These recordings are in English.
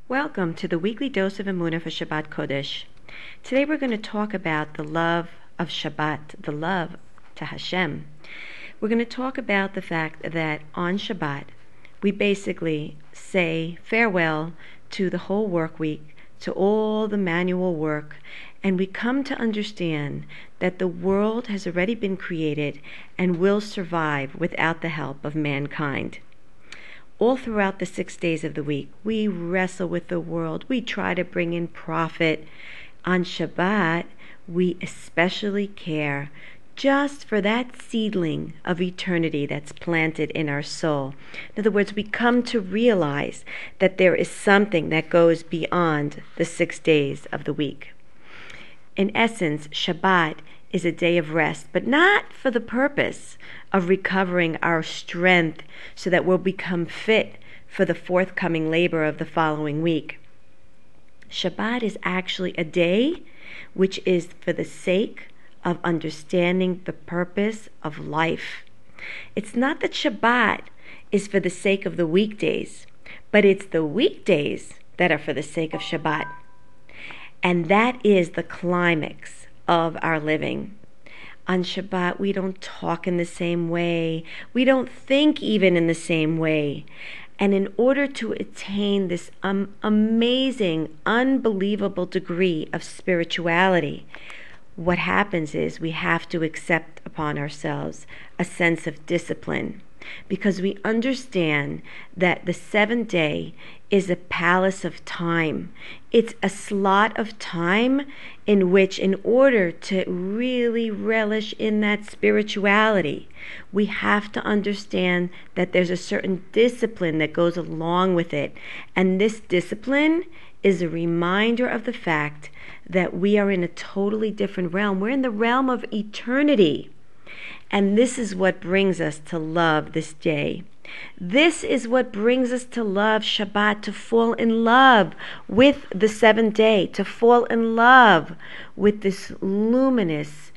Welcome to the weekly dose of Emuna for Shabbat Kodesh. Today we're going to talk about the love of Shabbat, the love to Hashem. We're going to talk about the fact that on Shabbat we basically say farewell to the whole work week, to all the manual work, and we come to understand that the world has already been created and will survive without the help of mankind. All throughout the 6 days of the week, we wrestle with the world. We try to bring in profit. On Shabbat, we especially care just for that seedling of eternity that's planted in our soul. In other words, we come to realize that there is something that goes beyond the 6 days of the week. In essence, Shabbat is a day of rest, but not for the purpose of recovering our strength so that we'll become fit for the forthcoming labor of the following week. Shabbat is actually a day which is for the sake of understanding the purpose of life. It's not that Shabbat is for the sake of the weekdays, but it's the weekdays that are for the sake of Shabbat. And that is the climax of our living. On Shabbat, we don't talk in the same way. We don't think even in the same way. And in order to attain this amazing, unbelievable degree of spirituality, what happens is we have to accept upon ourselves a sense of discipline, because we understand that the seventh day is a palace of time. It's a slot of time in which, in order to really relish in that spirituality, we have to understand that there's a certain discipline that goes along with it. And this discipline is a reminder of the fact that we are in a totally different realm. We're in the realm of eternity. And this is what brings us to love this day. This is what brings us to love Shabbat, to fall in love with the seventh day, to fall in love with this luminous,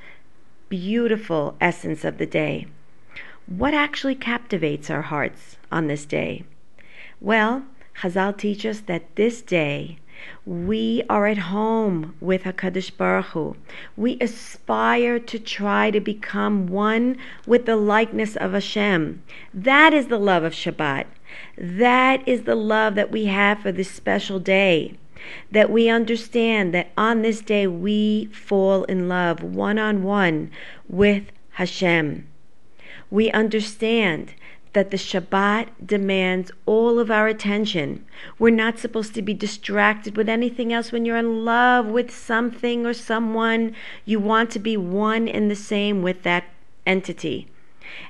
beautiful essence of the day. What actually captivates our hearts on this day? Well, Chazal teach us that this day we are at home with HaKadosh Baruch Hu. We aspire to try to become one with the likeness of Hashem. That is the love of Shabbat. That is the love that we have for this special day. That we understand that on this day we fall in love one-on-one with Hashem. We understand that the Shabbat demands all of our attention. We're not supposed to be distracted with anything else. When you're in love with something or someone, you want to be one and the same with that entity.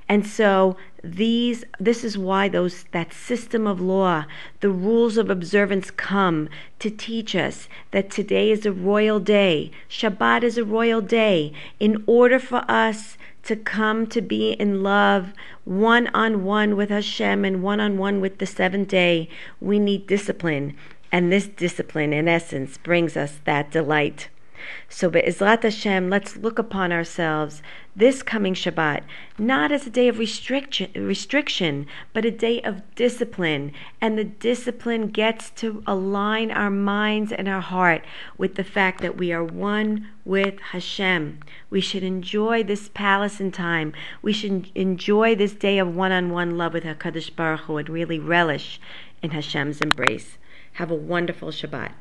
And so this is why that system of law, the rules of observance come to teach us that today is a royal day. Shabbat is a royal day. In order for us to come to be in love one-on-one with Hashem and one-on-one with the seventh day, we need discipline. And this discipline, in essence, brings us that delight. So Be'ezrat Hashem, let's look upon ourselves this coming Shabbat, not as a day of restriction, but a day of discipline. And the discipline gets to align our minds and our heart with the fact that we are one with Hashem. We should enjoy this palace in time. We should enjoy this day of one-on-one love with HaKadosh Baruch Hu and really relish in Hashem's embrace. Have a wonderful Shabbat.